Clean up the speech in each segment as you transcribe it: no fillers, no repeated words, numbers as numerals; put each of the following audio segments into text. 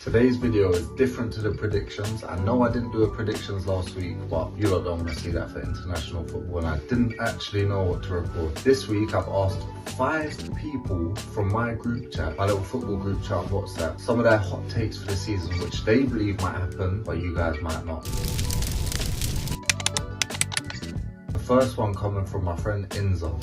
Today's video is different to the predictions. I know I didn't do a predictions last week, but you lot don't want to see that for international football, and I didn't actually know what to record. This week I've asked 5 people from my group chat, my little football group chat on WhatsApp, some of their hot takes for the season, which they believe might happen, but you guys might not. The first one coming from my friend Inza.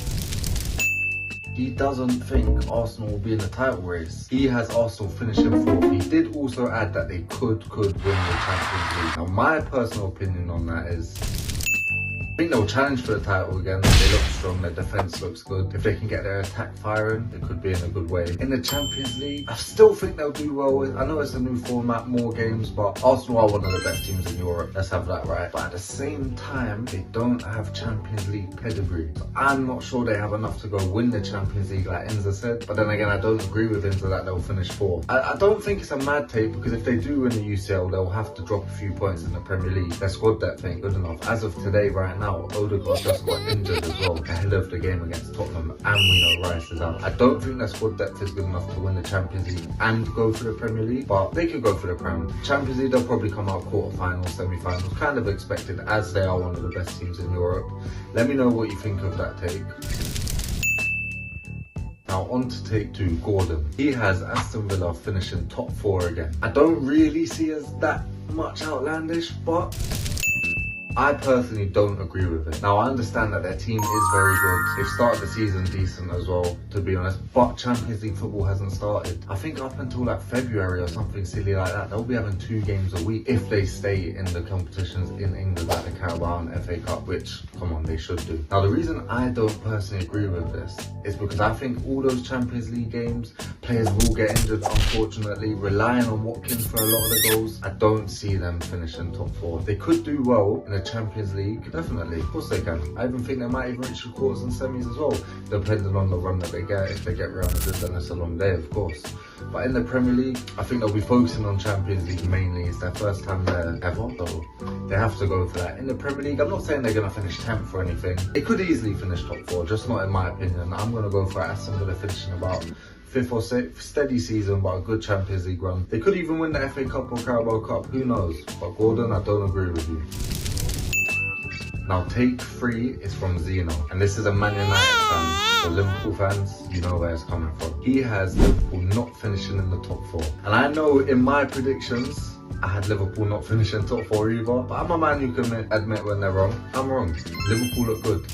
He doesn't think Arsenal will be in the title race. He has Arsenal finishing 4th. He did also add that they could win the Champions League. Now my personal opinion on that is, I think they'll challenge for the title again. They look strong, their defence looks good. If they can get their attack firing, it could be in a good way. In the Champions League, I still think they'll do well. I know it's a new format, more games, but Arsenal are one of the best teams in Europe. Let's have that right. But at the same time, they don't have Champions League pedigree. So I'm not sure they have enough to go win the Champions League like Inza said. But then again, I don't agree with Inza that they'll finish 4th. I don't think it's a mad take, because if they do win the UCL, they'll have to drop a few points in the Premier League. Their squad depth ain't good enough. As of today, right now, Odegaard just got injured as well ahead of the game against Tottenham, and we know Rice is out. I don't think their squad depth is good enough to win the Champions League and go for the Premier League, but they could go for the Prem. Champions League, they'll probably come out quarter-finals, semi-finals, kind of expected, as they are one of the best teams in Europe. Let me know what you think of that take. Now on to take 2, Gordon. He has Aston Villa finishing top 4 again. I don't really see as that much outlandish, but I personally don't agree with it. Now I understand that their team is very good. They've started the season decent as well, to be honest, but Champions League football hasn't started. I think up until like February or something silly like that, they'll be having 2 games a week if they stay in the competitions in England, like the Carabao and FA Cup, which, come on, they should do. Now the reason I don't personally agree with this is because I think all those Champions League games, players will get injured, unfortunately, relying on Watkins for a lot of the goals. I don't see them finishing top 4. They could do well in the Champions League, definitely, of course they can. I even think they might even reach the quarters and semis as well, depending on the run that they get. If they get Real Madrid, then it's a long day, of course. But in the Premier League, I think they'll be focusing on Champions League mainly. It's their first time there ever, so they have to go for that. In the Premier League, I'm not saying they're going to finish 10th or anything. They could easily finish top 4, just not in my opinion. I'm going to go for Aston Villa finishing about 5th or 6th, steady season, but a good Champions League run. They could even win the FA Cup or Carabao Cup, who knows? But Gordon, I don't agree with you. Now take 3 is from Zeno, and this is a Man United fan. So Liverpool fans, you know where it's coming from. He has Liverpool not finishing in the top 4. And I know in my predictions, I had Liverpool not finishing top 4 either, but I'm a man who can admit when they're wrong. I'm wrong. Liverpool look good.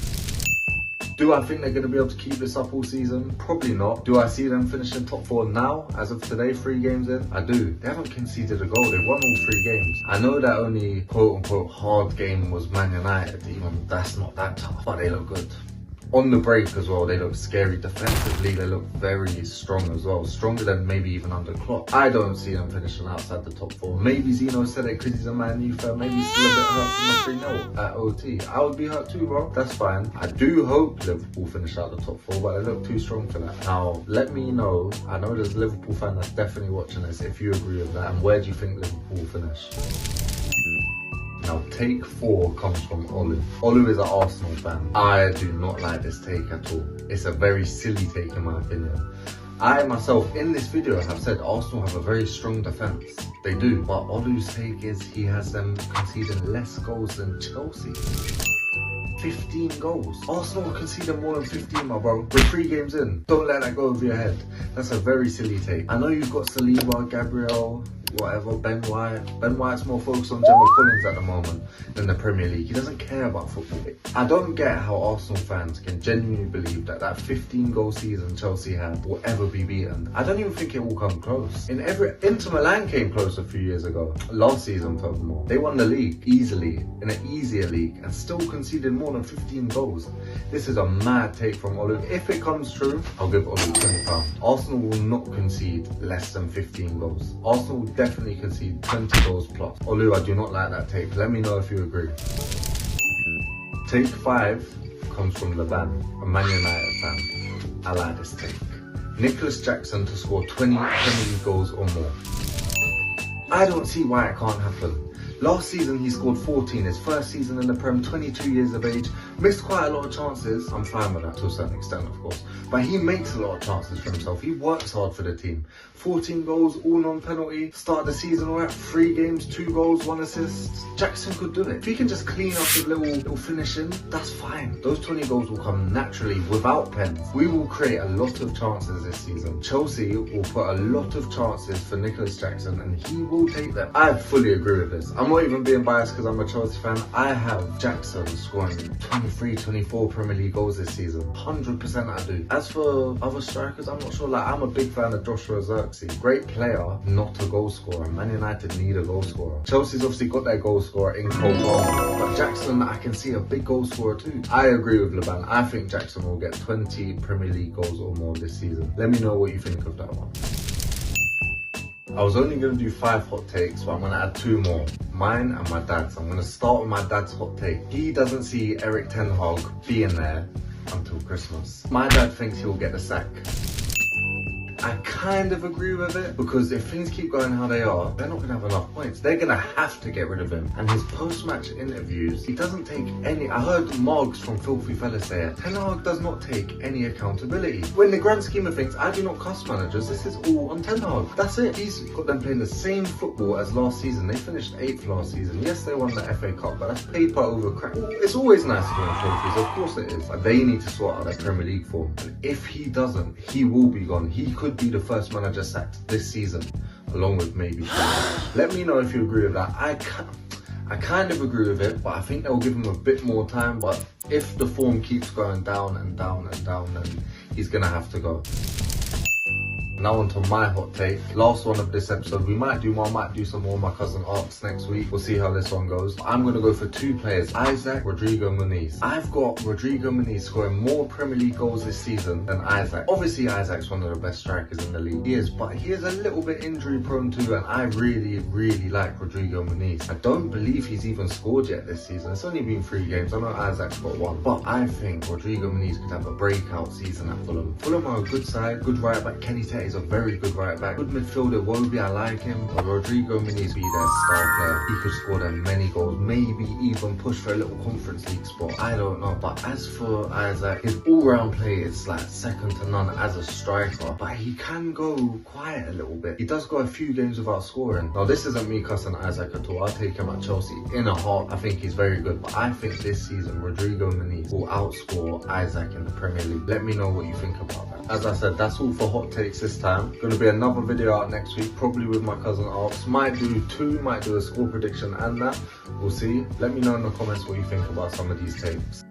Do I think they're going to be able to keep this up all season? Probably not. Do I see them finishing top 4 now, as of today, 3 games in? I do. They haven't conceded a goal. They've won all 3 games. I know that only quote-unquote hard game was Man United. Even that's not that tough, but they look good. On the break as well, they look scary defensively. They look very strong as well. Stronger than maybe even under Klopp. I don't see them finishing outside the top 4. Maybe Zeno said it because he's a Man U fan. Maybe he's still a bit hurt from the 3-0 at OT. I would be hurt too, bro. That's fine. I do hope Liverpool finish out the top 4, but they look too strong for that. Now, let me know. I know there's a Liverpool fan that's definitely watching this, if you agree with that. And where do you think Liverpool will finish? Now take 4 comes from Olu. Olu is an Arsenal fan. I do not like this take at all. It's a very silly take in my opinion. I myself in this video have said Arsenal have a very strong defence. They do, but Olu's take is he has them conceding less goals than Chelsea. 15 goals. Arsenal are conceding more than 15, my bro. We're 3 games in. Don't let that go over your head. That's a very silly take. I know you've got Saliba, Gabriel, whatever, Ben White. Ben White's more focused on Gemma Collins at the moment than the Premier League. He doesn't care about football. I don't get how Arsenal fans can genuinely believe that that 15-goal season Chelsea had will ever be beaten. I don't even think it will come close. Inter Milan came close a few years ago. Last season, furthermore. They won the league easily, in an easier league, and still conceded more than 15 goals. This is a mad take from Olu. If it comes true, I'll give Olu £20. Arsenal will not concede less than 15 goals. Arsenal will definitely concede 20 goals plus. Olu, I do not like that take. Let me know if you agree. Take 5 comes from Laban, a Man United fan. I like this take. Nicholas Jackson to score 20 Premier League goals or more. I don't see why it can't happen. Last season he scored 14, his first season in the Prem, 22 years of age, missed quite a lot of chances. I'm fine with that to a certain extent, of course. but he makes a lot of chances for himself. He works hard for the team. 14 goals, all non-penalty. Start the season all right, 3 games, 2 goals, 1 assist. Jackson could do it. If he can just clean up his little finishing, that's fine. Those 20 goals will come naturally without pens. We will create a lot of chances this season. Chelsea will put a lot of chances for Nicholas Jackson and he will take them. I fully agree with this. I'm not even being biased because I'm a Chelsea fan. I have Jackson scoring 23, 24 Premier League goals this season. 100% I do. As for other strikers, I'm not sure. Like, I'm a big fan of Joshua Zirkzee. Great player, not a goal scorer. Man United need a goal scorer. Chelsea's obviously got their goal scorer in Cole Palmer, but Jackson, I can see a big goal scorer too. I agree with Laban. I think Jackson will get 20 Premier League goals or more this season. Let me know what you think of that one. I was only going to do 5 hot takes, but I'm going to add 2 more. Mine and my dad's. I'm going to start with my dad's hot take. He doesn't see Erik ten Hag being there until Christmas. My dad thinks he'll get the sack. I kind of agree with it, because if things keep going how they are, they're not going to have enough points. They're going to have to get rid of him. And his post-match interviews, he doesn't take any... I heard Moggs from Filthy Fella say it. Ten Hag does not take any accountability. When the grand scheme of things, I do not cuss managers. This is all on Ten Hag. That's it. He's got them playing the same football as last season. They finished 8th last season. Yes, they won the FA Cup, but that's paper over crap. It's always nice to win trophies. Of course it is. But they need to sort out their Premier League form. And if he doesn't, he will be gone. He could be the first manager sacked this season, along with maybe Let me know if you agree with that. I kind of agree with it, but I think they'll give him a bit more time. But if the form keeps going down and down and down, then he's gonna have to go. Now on to my hot take. Last one of this episode. We might do more, might do some more of my cousin Arks next week. We'll see how this one goes. I'm going to go for 2 players. Isaac, Rodrigo Muniz. I've got Rodrigo Muniz scoring more Premier League goals this season than Isaac. Obviously Isaac's one of the best strikers in the league. He is, but he is a little bit injury prone too, and I really, really like Rodrigo Muniz. I don't believe he's even scored yet this season. It's only been 3 games. I know Isaac's got 1, but I think Rodrigo Muniz could have a breakout season at Fulham. Fulham are a good side, good right back. Kenny Tete is a very good right back. Good midfielder, Wobie, I like him. But Rodrigo Muniz be their star player. He could score them many goals, maybe even push for a little Conference League spot. I don't know. But as for Isaac, his all-round play is like second to none as a striker. But he can go quiet a little bit. He does go a few games without scoring. Now this isn't me cussing Isaac at all. I take him at Chelsea in a heart. I think he's very good. But I think this season Rodrigo Muniz will outscore Isaac in the Premier League. Let me know what you think about that. As I said, that's all for hot takes this time. Gonna be another video out next week, probably with my cousin Arks. Might do 2, might do a score prediction and that. We'll see. Let me know in the comments what you think about some of these takes.